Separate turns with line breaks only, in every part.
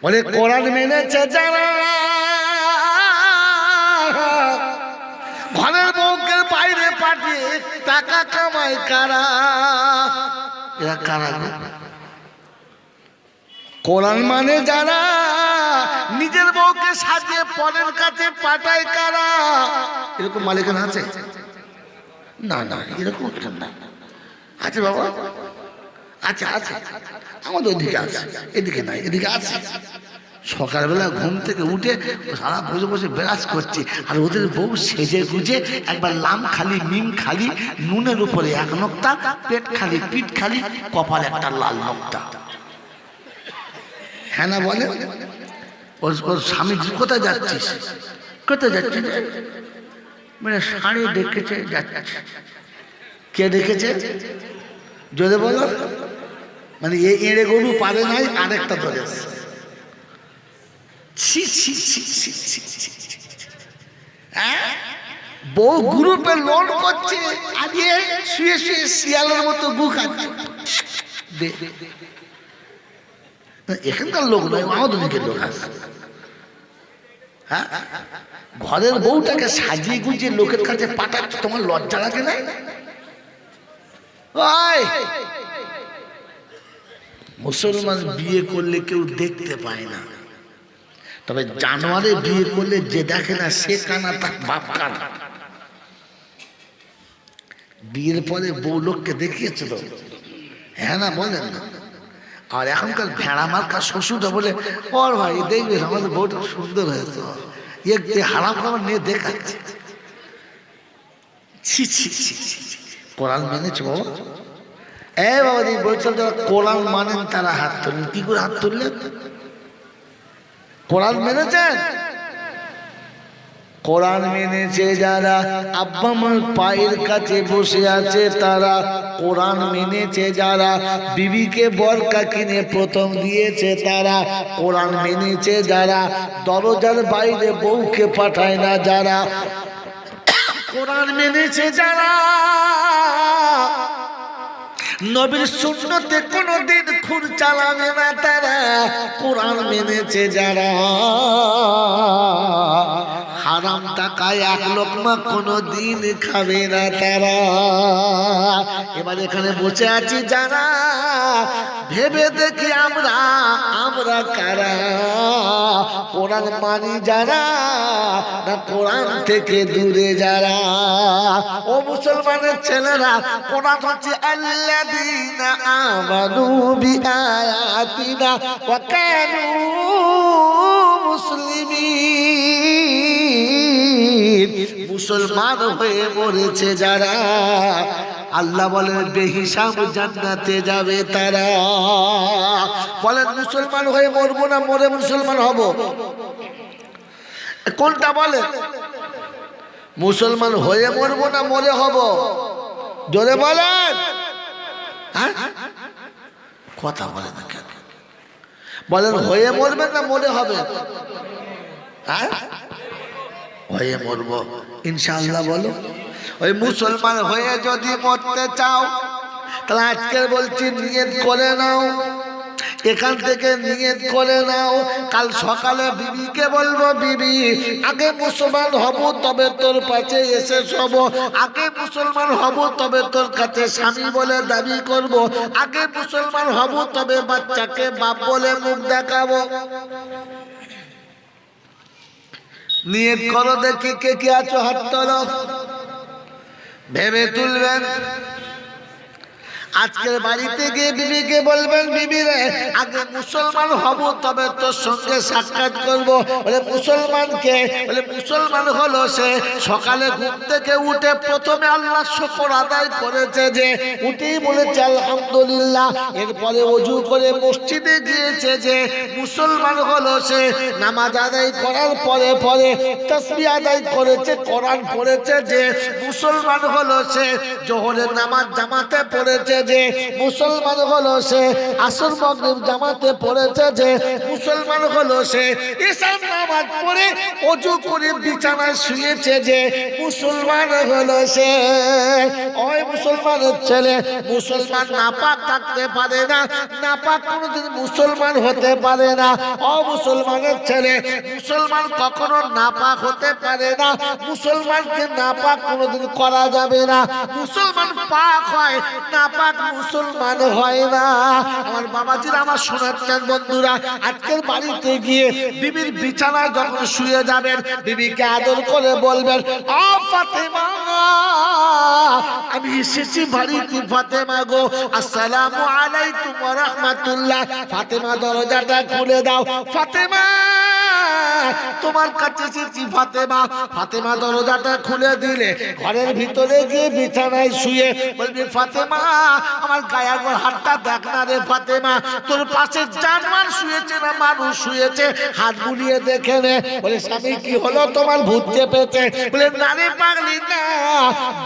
বলে কোরআন মেনেছে যারা, ঘরের বউকে বাইরে পাঠিয়ে টাকা কামায় কারা? এরা কারা? কোরআন মানে যারা, নিজের বউকে সাজিয়ে পরের কাছে পাঠায় কারা? এরকম মালিকানা আছে? না না, এরকম না আছে বাবা, আচ্ছা আচ্ছা, আমাদের ওদিকে আছে, এদিকে নাই, এদিকে আছে। সকালবেলা ঘুম থেকে উঠে সারা বসে বসে বিরাজ করছে, আর ওদের বউ সেজে গুজে একবার লাম খালি মিম খালি, নুনের উপরে এক নোক্তা, পেট খালি পিঠ খালি, কপাল একটা লাল নোক্তা। হ্যাঁ না বলে? ওর স্বামী কোথায় যাচ্ছিস? কোথায় যাচ্ছিস? মানে শাড়ি ডেকেছে যাচ্ছে। কে ডেকেছে যদি বলো? মানে এড়ে গরু পারে নাই, আরেকটা ধরে আসছে। বউ গ্রুপে লোন করছে, আজকে শুয়ে শুয়ে শিয়ালের মতো গু খাচ্ছে। এখানকার লোক নয়, আমাদের দিকের লোক আছে। হ্যাঁ, ঘরের বউটাকে সাজিয়ে গুজিয়ে লোকের কাছে পাঠাচ্ছ, তোমার লজ্জা লাগে না? মুসলমান বিয়ে করলে কেউ দেখতে পায় না, তবে জানোয়ারে বিয়ে করলে যে দেখে না সে কানা, তার বাপ কানা। বিয়ের পরে বউ লোককে দেখিয়েছে তো? হ্যাঁ না বলেন না? আর এখনকার ভেড়া মার্কা শ্বশুরটা বলে, ওর ভাই দেখবে আমাদের বউটা সুন্দর হয়েছে, হারাম খাবার নিয়ে দেখাচ্ছে। কোরআন মেনেছে বাবা? এ বাবা দি বলছেন যারা কোরআন মানেন তারা হাত তুললেন। কি করে হাত তুললেন? কোরআন মেনেছেন? কোরআন মেনেছে যারা, আব্বা মার পায়ের কাছে বসে আছে তারা। কোরআন মেনেছে যারা, বিবিকে বরকা কিনে প্রথম দিয়েছে তারা। কোরআন মেনেছে যারা, দরজার বাইরে বউকে পাঠায় না যারা। কোরআন মেনেছে যারা, নবীর সুন্নতে কোনদিন খুন চালাবে না তারা। কোরআন মেনেছে যারা, হারাম টাকায় এক লোকমা কোনদিন খাবে না তারা। এবার এখানে বসে আছি যারা, ভেবে দেখি আমরা কারা? কোরআন মানি যারা, না কোরআন থেকে দূরে যারা? ও মুসলমানের ছেলেরা, কোরআন হচ্ছে আল্লাযীনা আমানু বিআয়াতিনা ওয়া কানু মুসলিমিন। মুসলমান হয়ে মরেছে যারা, আল্লাহ বলেন বেহিসাব জান্নাতে যাবে তারা। বলেন মুসলমান হয়ে মরবো না মরে মুসলমান হব? কোনটা বলেন? মুসলমান হয়ে মরবো না মরে হব? জোরে বলেন। হ্যাঁ, কথা বলে না কেন? বলেন হয়ে মরবেন না মরে হবে? হ্যাঁ, হয়ে মরবো ইনশাআল্লাহ। বলো, ওই মুসলমান হয়ে যদি মরতে চাও তাহলে আজকে বলছি নিয়ত করে নাও, এখান থেকে নিয়ত করে নাও। কাল সকালে বিবিকে বলবো, বিবি আগে মুসলমান হব তবে তোর পাশে এসে শোবো, আগে মুসলমান হব তবে তোর কাছে স্বামী বলে দাবি করব, আগে মুসলমান হব তবে বাচ্চাকে বাপ বলে মুখ দেখাবো। নিয়ত করো, দেখি কে কে আছো হাত তোলো। ভেবে তুলবেন। আজকের বাড়িতে গিয়ে বিবিকে বলবেন, বিবি রে আগে মুসলমান হব তবে তোর সঙ্গে সাক্ষাৎ করব। বলে মুসলমানকে? বলে মুসলমান হলো সে সকালে ঘুম থেকে উঠে প্রথমে আল্লাহর শুকর আদায় করেছে, যে উঠেই বলেছে আলহামদুলিল্লাহ, এরপরে ওযু করে মসজিদে গিয়েছে, যে মুসলমান হলো সে। নামাজ আদায় করার পরে পরে তাসবিহ আদায় করেছে, কোরআন পড়েছে, যে মুসলমান হলো সে। জোহরের নামাজ জামাতে পড়েছে, যে, মুসলমান হলো সে আসর মাগরিব জামাতে পড়েছে যে, মুসলমান হলো সে ঈশার নামাজ পড়ে ওযু করে বিছানায় শুয়েছে যে, মুসলমান হলো সে। ওই মুসলমানের ছেলে মুসলমান নাপাক থাকতে পারে না, নাপাক কোনোদিন মুসলমান হতে পারে না। ও মুসলমানের ছেলে, মুসলমান কখনো নাপাক হতে পারে না, মুসলমানকে নাপাক কোনোদিন করা যাবে না। মুসলমান পাক হয়, নাপাক মুসলমান হয় না। আমার বাবাজিরা আমার শোনাচ্ছেন বন্ধুরা, আজকের বাড়িতে গিয়ে বিবির বিছানায় যখন শুয়ে যাবেন, বিবিকে আদর করে বলবেন, ও ফাতেমা, আমি এসেছি বাড়িতে ফাতেমা গো, আসসালামু আলাইকুম ওয়া রাহমাতুল্লাহ। ফাতেমা দরজাটা খুলে দাও। ফাতেমা, তোমার কাছে এসেছি ফাতেমা। ফাতেমা দরজাটা খুলে দিলে ঘরের ভিতরে গিয়ে বিছানায় শুয়ে বলবি, ফাতেমা আমার গায়ে হাতটা দেখ না রে ফাতেমা, তোর পাশে জানোয়ার শুয়েছে না মানুষ শুয়েছে, হাত বুলিয়ে দেখে নে। বলে, স্বামী কি হলো তোমার, ভূত চেপেছে? বলে, না রে পাগলি না,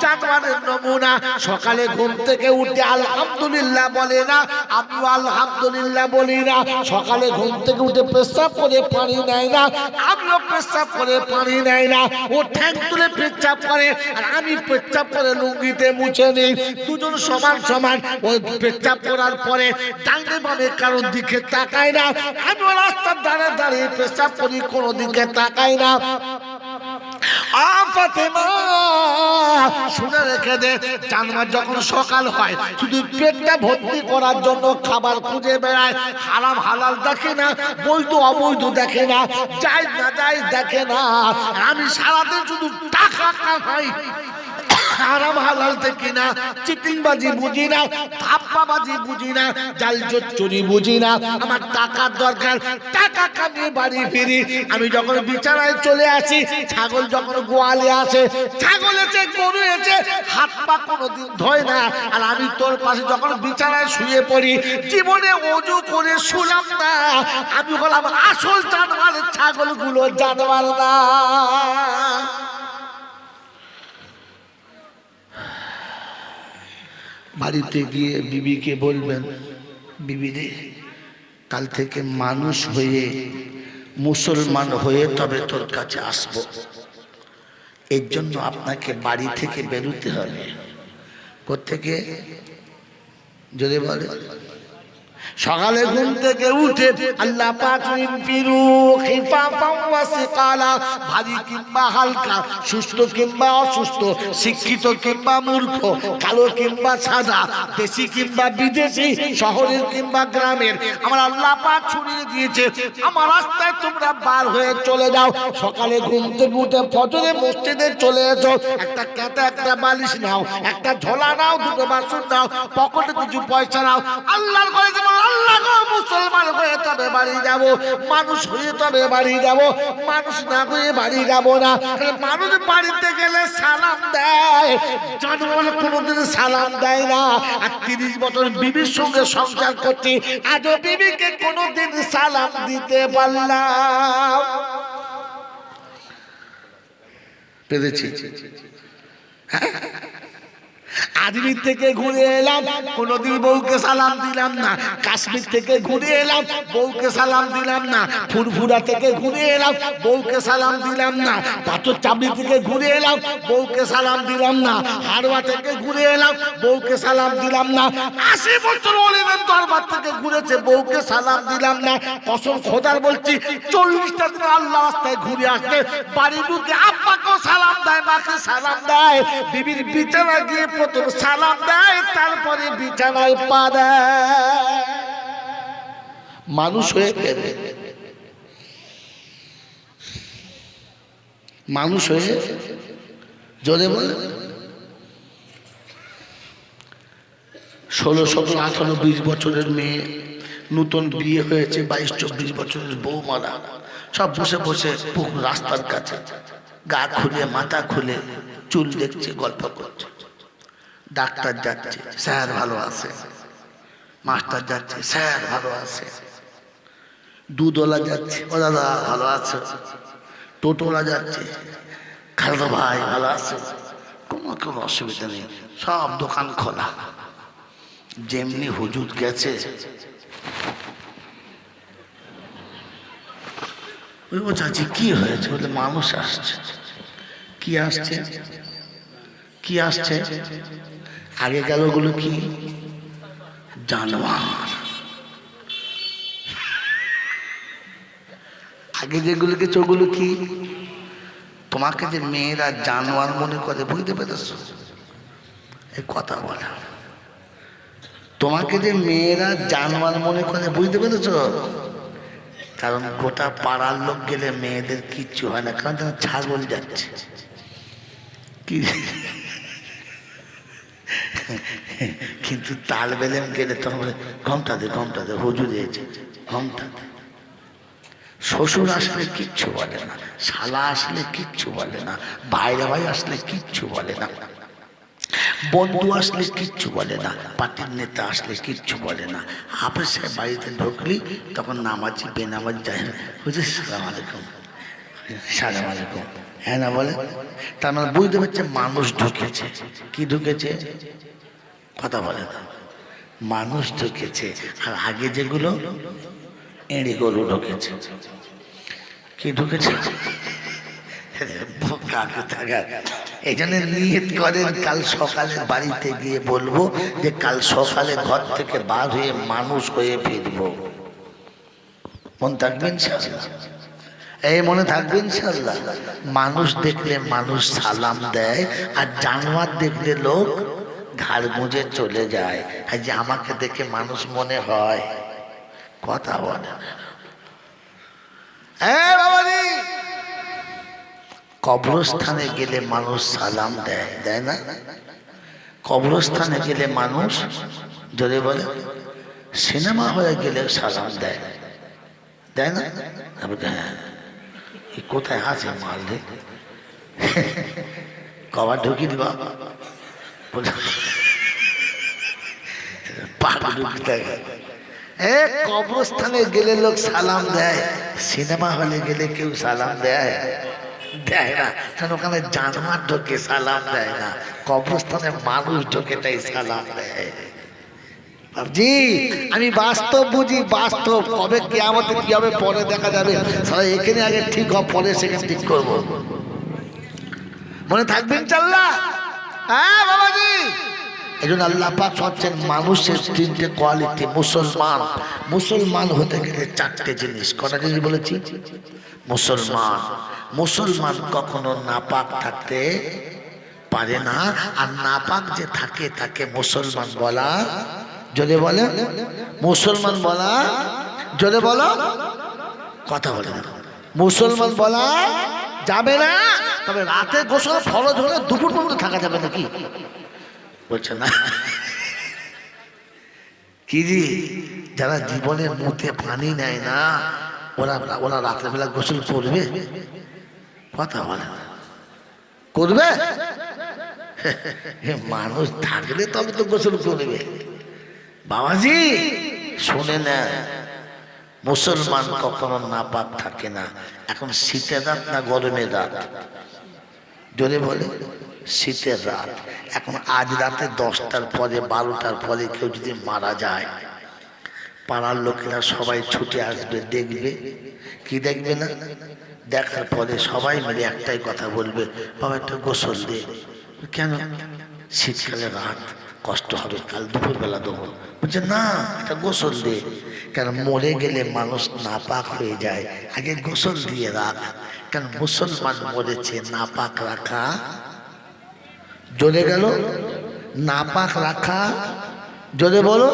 জানোয়ারের নমুনা। সকালে ঘুম থেকে উঠে আলহামদুলিল্লাহ বলে না, আমিও আলহামদুলিল্লাহ বলি না। সকালে ঘুম থেকে উঠে পেশাব করে পানি নেয় না, আমিও পেশাব করে পানি নেয় না। ও ঠ্যাং তুলে পেচ্ছাপ করে আর আমি পেচ্ছাপ করে লুঙ্গিতে মুছে নিই। দুজন সমান সমান। ও পেচ্ছাপ করার পরে ডাইনে বামে কারোর দিকে তাকায় না, আমিও রাস্তার ধারে দাঁড়িয়ে পেশাব করি, কোনো দিকে তাকাই না। ফাতেমা শুনে রেখে দে, জানোয়ার যখন সকাল হয় শুধু পেটটা ভর্তি করার জন্য খাবার খুঁজে বেড়ায়, হারাম হালাল দেখে না, বৈধ অবৈধ দেখে না, জায়েজ না জায়েজ দেখে না। আমি সারাদিন শুধু টাকা কামাই, হারাম হালাল দেখি না, চিটিংবাজি বুঝি না, ধাপ্পাবাজি বুঝি না, জাল চুরি বুঝি না। আমার টাকার দরকার, টাকা কামিয়ে বাড়ি ফিরি। আমি যখন বিছানায় চলে আসি, ছাগল যখন গোয়ালে আসে, ছাগল এসে গরু এসে হাত পা কোনোদিন ধোয় না, আর আমি তোর পাশে যখন বিছানায় শুয়ে পড়ি, জীবনে ওযু করে শুলাম না। আমি হলাম আসল জানোয়ার, ছাগলগুলো জানোয়ার না। বাড়িতে গিয়ে বিবিকে বলবেন, বিবি রে, কাল থেকে মানুষ হয়ে মুসলমান হয়ে তবে তোর কাছে আসবো। এর জন্য আপনাকে বাড়ি থেকে বেরোতে হবে। কোত্থেকে? যদি বলে সকালে ঘুম থেকে উঠে আল্লাহ পাক ফিরু খিফাফা ওয়া সিকালা, ভারী কিংবা হালকা, সুস্থ কিংবা অসুস্থ, শিক্ষিত কিংবা মূর্খ, কালো কিংবা সাদা, দেশি কিংবা বিদেশি, শহরের কিংবা গ্রামের, আমার আল্লাহ পাক ছড়িয়ে দিয়েছে। আমার রাস্তায় তোমরা বার হয়ে চলে যাও। সকালে ঘুম থেকে উঠে ফজরে মসজিদে চলে এসো। একটা কাঁটা, একটা বালিশ নাও, একটা ঝোলা নাও, দুটো বাসন নাও, পকেটে কিছু পয়সা নাও। আল্লাহর ঘরে আল্লাহ গো, মুসলমান হয়ে তবে বাড়ি যাব, মানুষ হয়ে তবে বাড়ি যাব, মানুষ না হয়ে বাড়ি যাব না। মানুষ বাড়িতে গেলে সালাম দেয়, জানোয়ার কোনোদিন সালাম দেয় না। আর 30 বছর বিবির সঙ্গে সংসার করছি, আজও বিবিকে কোনোদিন সালাম দিতে পারলাম পেরেছি? আজমির থেকে ঘুরে এলাম, কোনোদিন বউকে সালাম দিলাম না। কাশ্মীর থেকে ঘুরে এলাম, বউকে সালাম দিলাম না। ফুরফুরা থেকে ঘুরে এলাম, বউকে সালাম দিলাম না। পাথর চাবড়ি থেকে ঘুরে এলাম, বউকে সালাম দিলাম না। হাড়োয়া থেকে ঘুরে এলাম, বউকে সালাম দিলাম না। 80 বছর অলিদের দরবার থেকে ঘুরেছে, বউকে সালাম দিলাম না। কসম খোদার বলছি, 40টা দিন আল্লাহ রাস্তায় ঘুরে আসলে বাড়ি ঢুকে আব্বাকেও সালাম দেয়, মাকে সালাম দেয়, বিবির বিছানা গিয়ে প্রথম সালাম দেয়, তারপরে বিছানায় পা দেয়। মানুষ হয়ে গেলে, মানুষ হয়ে জোরে বলে 16, 17, 18, 20 বছরের মেয়ে, নতুন বিয়ে হয়েছে, 22, 24 বছরের বউ মারা, সব বসে বসে রাস্তার কাছে গা খুলে মাথা খুলে চুল দেখছে, গল্প করছে। ডাক্তার যাচ্ছে, স্যার ভালো আছে। মাস্টার যাচ্ছে, স্যার ভালো আছে। দুধওয়ালা যাচ্ছে, ও দাদা ভালো আছে। টোটোওয়ালা যাচ্ছে, খালতো ভাই ভালো আছে। কোনো অসুবিধা নেই, সব দোকান খোলা। যেমনি হুজুর গেছে, ও চাচি কি হয়েছে? বলে মানুষ আসছে। কি আসছে? কি আসছে? আগে গেল গুলো কি? জানোয়ার। আগে যেগুলো গেছে ওগুলো কি? তোমাকে যে মেয়েরা জানোয়ার মনে করে, বুঝতে পেরেছ? এই কথা বলা, তোমাকে যে মেয়েরা জানোয়ার মনে করে, বুঝতে পেরেছ? কারণ গোটা পাড়ার লোক গেলে মেয়েদের কিচ্ছু হয় না, কারণ যেন ছাগল যাচ্ছে। কি কিন্তু তাল বেলেম গেলে তখন ঘমটা দে হুজুর দিয়েছে, ঘমটা দে। শ্বশুর আসলে কিচ্ছু বলে না, শালা আসলে কিচ্ছু বলে না, বাইরে ভাই আসলে কিচ্ছু বলে না, বন্ধু আসলে কিচ্ছু বলে না, পার্টির নেতা আসলে কিচ্ছু বলে না। হাফেজে বাড়িতে ঢুকলি তখন নামাজি বেনামাজ যায় না, হুজুর সালাম আলাইকুম, সালাম আলাইকুম, হ্যাঁ না বলে। তার মানে বুঝতে পারছে মানুষ ঢুকেছে। কি ঢুকেছে? কথা বলে না, মানুষ ঢুকেছে। আর আগে যেগুলো এড়ি গরু ঢুকেছে। কি ঢুকেছে? এই জন্য নিয়ত করেন কাল সকালে বাড়িতে গিয়ে বলবো যে কাল সকালে ঘর থেকে বার হয়ে মানুষ হয়ে ফিরবো। মন থাকবেন ইনশাআল্লাহ? এই মনে থাকবেন ইনশাআল্লাহ? মানুষ দেখলে মানুষ সালাম দেয়, আর জানোয়ার দেখলে লোক ঘাড় গুঁজে চলে যায়। আর যে আমাকে দেখে মানুষ মনে হয়, কথা বলে না। কবরস্থানে গেলে মানুষ সালাম দেয়, দেয় না? কবরস্থানে গেলে মানুষ, যদি বলে সিনেমা হয়ে গেলে সালাম দেয়, দেয় না? হ্যাঁ, কোথায় আছে মারলে কবার ঢুকি দিবা, কবরস্থানে গেলে লোক সালাম দেয়, সিনেমা হলে গেলে কেউ সালাম দেয়? দেয় না। কারণ ওখানে জানোয়ার ঢোকে, সালাম দেয় না। কবরস্থানে মানুষ ঢোকে, তাই সালাম দেয়। জি, আমি বাস্তব বুঝি, বাস্তব। কবে কিয়ামতে কি হবে পরে দেখা যাবে, সারা এখানে আগে ঠিক হবে, পরে সেখানে ঠিক করবো। মনে থাকবেন ইনশাআল্লাহ? হ্যাঁ বাবাজি। এই জন্য আল্লাহ পাক হচ্ছেন মানুষের তিনটে কোয়ালিটি। মুসলমান, মুসলমান হতে গেলে চারটে জিনিস। কটা জিনিস বলেছি? মুসলমান, মুসলমান কখনো নাপাক থাকতে পারে না। আর নাপাক যে থাকে তাকে মুসলমান বলা, যদি বলে মুসলমান বলা, যদি বলো, কথা বলে না, মুসলমান বলা যাবে না। তবে রাতে গোসল ফরজ হলে দুপুর পর্যন্ত থাকা যাবে নাকি? বলছে না কি জি? যারা জীবনের মুখে পানি নেয় না, ওরা ওরা রাতের বেলা গোসল করবে? কথা বলে না, করবে? মানুষ থাকলে তবে তো গোসল করবে। বাবাজি শুনে না, মুসলমান কখনো নাপাক থাকে না। এখন শীতের রাত না গরমের রাত? যদি বলে শীতের রাত। এখন আজ রাতে 10টার পরে 12টার পরে কেউ যদি মারা যায়, পাড়ার লোকেরা সবাই ছুটে আসবে, দেখবে। কি দেখবে না? দেখার পরে সবাই মিলে একটাই কথা বলবে, বাবা একটা গোসল দে। কেন? শীতকালে রাত, কষ্ট হবে, কাল দুপুরবেলা দেবো। বলছে না, এটা গোসল দে। কেন? মরে গেলে মানুষ নাপাক হয়ে যায়, আগে গোসল দিয়ে রাখ। কেন? মুসলমান মরেছে, নাপাক রাখা জ্বলে গেল, নাপাক রাখা, যদি বলো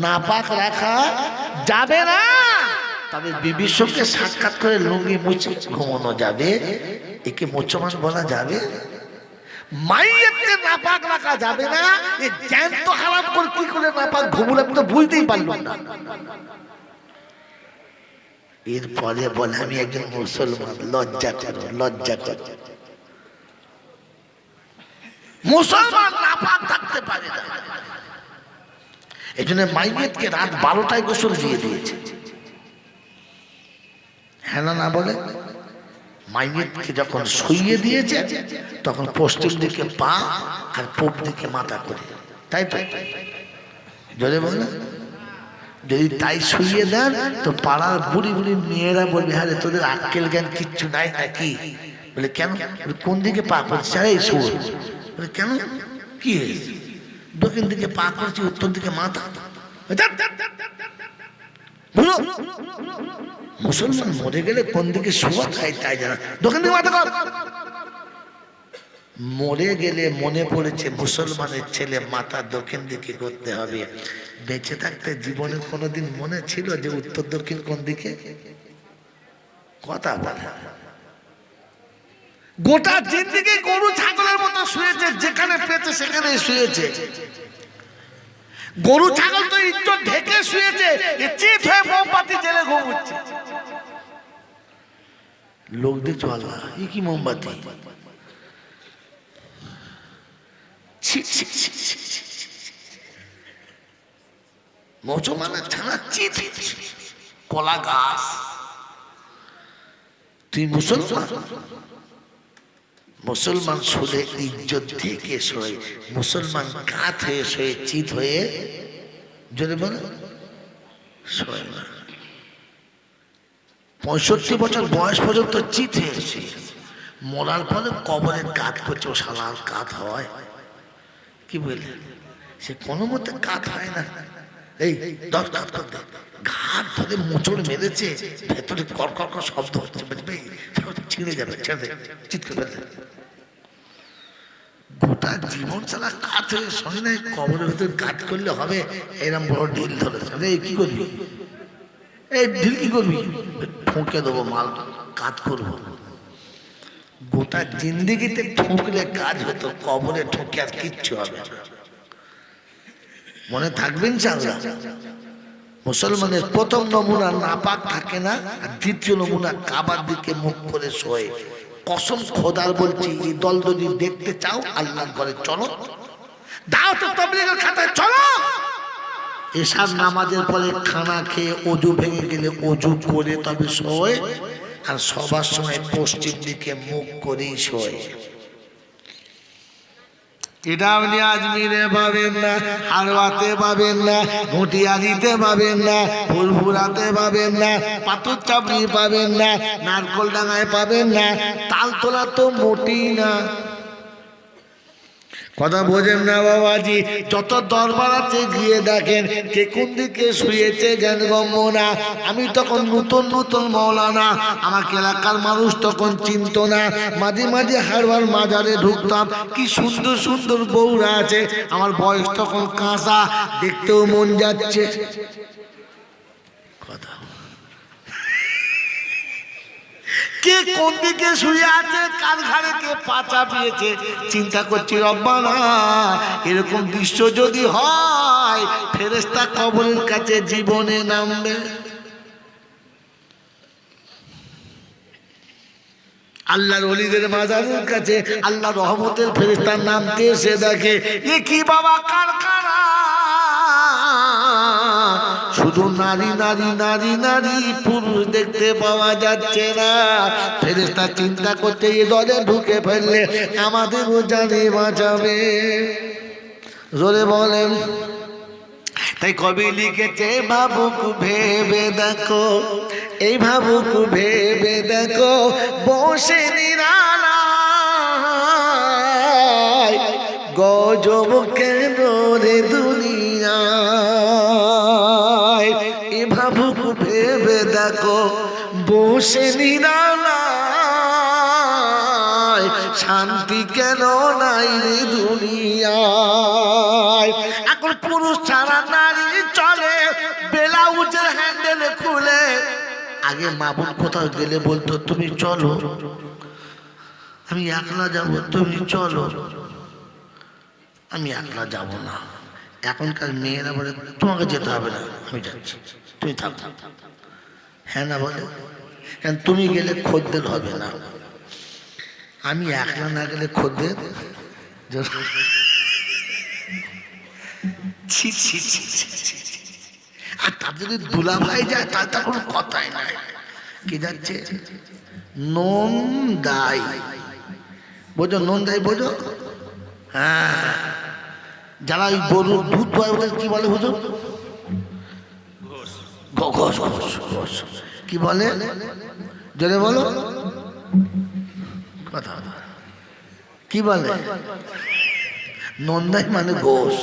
নাপাক রাখা যাবে না। তবে বিবির সঙ্গে সাক্ষাৎ করে লুঙ্গি মুছে ঘুমানো যাবে। একে মুসলমান বলা যাবে? মাইয়াতকে নাপাক রাখা যাবে না। এই জ্যান্ত হারাম করে কি করে নাপাক ঘুমুল, আমি তো বুঝতেই পারলাম না। এরপরে বলে আমি একজন মুসলমান, লজ্জা করো, লজ্জা করো। মুসলমান নাপাক থাকতে পারে না। এই জন্য মাইয়াতকে রাত 12টায় গোসল দিয়ে দিয়েছে। হ্যাঁ না বলে? মাইয়াতকে যখন শুইয়ে দিয়েছে তখন পশ্চিম দিকে পা আর পূব দিকে মাথা করে, তাই তো? জোরে বলে, যদি তাই শুইয়ে দেন তো পাড়ার বুড়ি বুড়ি মেয়েরা বলবে, হ্যাঁ তোদের আক্কেল জ্ঞান কিচ্ছু নাই নাকি? বলে কেন? কোন দিকে পা করছে? আরে শুয়ে। বলে কেন, কি হয়েছে? দক্ষিণ দিকে পা করছি, উত্তর দিকে মাথা। মুসলমান মরে গেলে কোন দিকে শোয়া খায় তাই জানা, দক্ষিণ দিকে মাথা কর। মরে গেলে মনে পড়েছে মুসলমানের ছেলে মাথা দক্ষিণ দিকে করতে হবে। বেঁচে থাকতে জীবনে কোনোদিন মনে ছিল যে উত্তর দক্ষিণ কোন দিকে? কথা বলে গোটা জিন্দেগি গরু ছাগলের মতো শুয়েছে, যেখানে পেয়েছে সেখানে শুয়েছে। গরু ছাগল তো ইজ্জত ঢেকে শুয়েছে, চিত হয়ে মোমবাতি জেলে ঘুমোচ্ছে। লোক দেখছো আল্লাহ, এই কি মোমবাতি? মুসলমানের ছানা চিত, কলা গাছ। তুই মুসলমান, মুসলমান শুলে ইজ্জত থেকে শোয়, মুসলমান কাত হয়ে শোয়ে, চিত হয়ে যদি বলে শোয় না। 65 বছর বয়স পর্যন্ত চিত হয়ে শুয়ে, মরার পরে কবরের কাত করছে। ও শালার কাত হয় কি বলে? সে কোনো মতে কাত হয় না। এই 10 কাত করতে ঘাট ধরে মোচড় মেরেছে, ভেতরে কর কর শব্দ হচ্ছে, বুঝবে ছিঁড়ে যাবে, ছেড়ে চিৎ করে ফেলতে। গোটা জীবন চালা কাত হয়ে শোনে নাই, কবরের ভেতরে কাজ করলে হবে। এরম বড় ঢিল ধরেছে, এই কি করবি? এই ঢিল কি করবি? ঠুকে দেবো মাল, কাজ করবো। গোটা জিন্দিগিতে ঠুকলে কাজ হতো, কবরে ঠুকে আর কিচ্ছু হবে না। মনে থাকবেন ইনশাআল্লাহ। মুসলমানের প্রথম নমুনা নাপাক থাকে না, আর দ্বিতীয় নমুনা কাবার দিকে মুখ করে শোয়। কসম খোদার বলছি, এই দল যদি দেখতে চাও আল্লাহর ঘরে চলো, দাওয়াত তাবলীগের খাতায় চলো। এশার নামাজের পরে খানা খেয়ে অজু ভেঙে গেলে অজু করে তবে শোয়, আর সবার সময় পশ্চিম দিকে মুখ করেই শোয়। এটা আপনি আজমিরে পাবেন না, হারওয়াতে পাবেন না, ঘটিয়ারিতে পাবেন না, ফুলপুরাতে পাবেন না, পাথর চাপড়ি পাবেন না, নারকল ডাঙায় পাবেন না, তালতলা তো মোটেই না। কথা বোঝেন না বাবাজি? যত দরবার আছে গিয়ে দেখেন কে কোন দিকে শুয়েছে জ্ঞানগম্য না। আমি তখন নতুন নতুন মৌলানা, আমাকে এলাকার মানুষ তখন চিনত না। মাঝে মাঝে হারবার মাজারে ঢুকতাম, কি সুন্দর সুন্দর বউরা আছে। আমার বয়স তখন কাঁচা, দেখতেও মন যাচ্ছে। কথা কে কোন দিকে শুয়ে আছে, কার ঘাড়ে কে পা চাপিয়েছে, চিন্তা করছি রব্বানা এরকম দৃশ্য যদি হয়, ফেরেশতা কবরের কাছে জীবনে নামবে। আল্লাহর ওলিদের মাজারের কাছে আল্লাহ রহমতের ফেরেশতা নামতে এসে দেখে, এ কি বাবা কারখানা, শুধু নারী নারী নারী নারী, পুরুষ দেখতে পাওয়া যাচ্ছে না। ফেরেশতা চিন্তা করতে, এ দলে ঢুকে ফেললে আমাদেরও জানে বাঁচাবে। জোরে বলেন। তাই কবি লিখেছে, ভাবুক ভেবে দেখো, এই ভাবুক ভেবে দেখো, বসে নিরালায় গজব কেন রে দুনিয়ায়। এই ভাবুক ভেবে দেখো, বসে নিরালায় শান্তি কেন নাই রে দুনিয়ায়। এখন পুরুষ ছাড়া নারী চলে, ব্লাউজের হ্যান্ডেল খুলে। আগে মা বোন কোথাও গেলে বলতো, তুমি চলো, আমি একলা যাবো, তুমি চলো। আমি একলা যাব না। এখনকার মেয়েরা বলে, তোমাকে যেতে হবে না, আমি যাচ্ছি, তুমি থাকো। হ্যাঁ না বলে, কারণ তুমি গেলে খদ্দের হবে না। আমি একলা না গেলে খদ্দের। আর তার যদি দুলা ভাই যায়, তার তো কোনো কথাই নাই। কি যাচ্ছে? নন্দাই বোঝো, নন্দাই বোঝো? হ্যাঁ, যারা ওই গরুর দুধ পায় ওদের কি বলে হুজুর? ঘোষ ঘোষ ঘোষ কি বলে জোরে বলো, কথা কি বলে? নন্দাই মানে ঘোষ,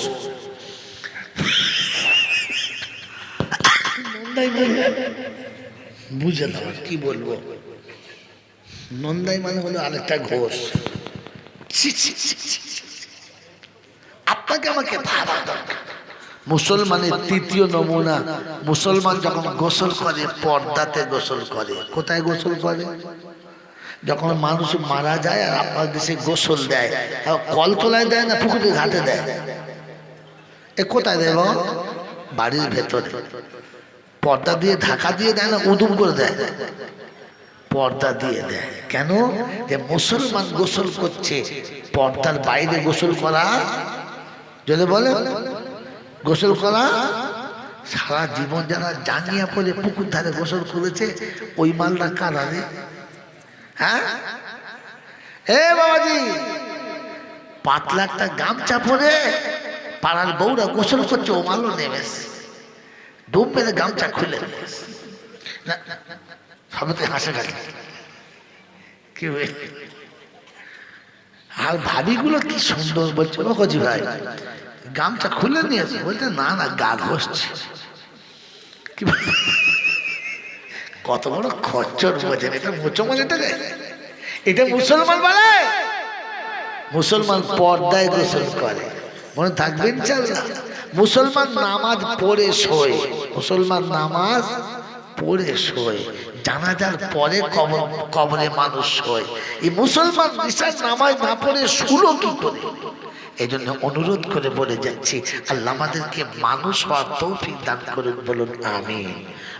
নন্দাই মানে বুঝে না কি বলবো, নন্দাই মানে হলো আরেকটা ঘোষ। আপনাকে আমাকে ভাবা দরকার। মুসলমানের তৃতীয় নমুনা, মুসলমান যখন গোসল করে পর্দাতে গোসল করে। কোথায় গোসল করে? যখন মানুষ মারা যায় আর আপনার দেশে গোসল দেয়, কলতলায় দেয় না পুকুরের ঘাটে দেয়? এ কোথায় দেব? বাড়ির ভেতরে পর্দা দিয়ে ঢাকা দিয়ে দেয় না উদুম করে দেয়? পর্দা দিয়ে দেয়। কেন? যে মুসলমান গোসল করছে, পর্দার বাইরে গোসল করা, যদি বলে গোসল করা, সারা জীবন যারা জাঙ্গিয়া পরে পুকুর ধারে গোসল করেছে ওই মালটা কারা রে? হ্যাঁ এ বাবাজি, পাতলা একটা গামছা পরে পাড়ার বউরা গোসল করছে, ও মালও নেমেছে, ডুব মেরে গামছা খুলে নিয়েছে। সবাই হাসে খালি কি আর ভাবিগুলো কি সুন্দর বলছে, ও কজি ভাই গামছা খুলে নিয়েছে, বলতে না না গা ঘষছে। কি কত বড় খচ্চর বোঝেন, এটা মুসলমান, এটা মুসলমান বলে। মুসলমান পর্দায় গোসল করে, মনে থাকবে ইনশাআল্লাহ। মুসলমান নামাজ পড়ে শোয়, মুসলমান নামাজ পড়ে শোয়, জানাজার পরে কবরে মানুষ শোয়। এই মুসলমান ঈশার নামাজ না পড়ে শুলো কি করে? এই জন্য অনুরোধ করে বলে যাচ্ছি, আল্লাহ আমাদেরকে মানুষ হওয়ার তৌফিক দান করুন, বলুন আমিন।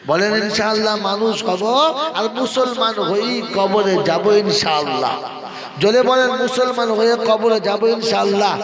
বলেন ইনশাআল্লাহ মানুষ হব আর মুসলমান হয়েই কবরে যাব ইনশাআল্লাহ। জোরে বলেন মুসলমান হয়ে কবরে যাব ইনশাআল্লাহ।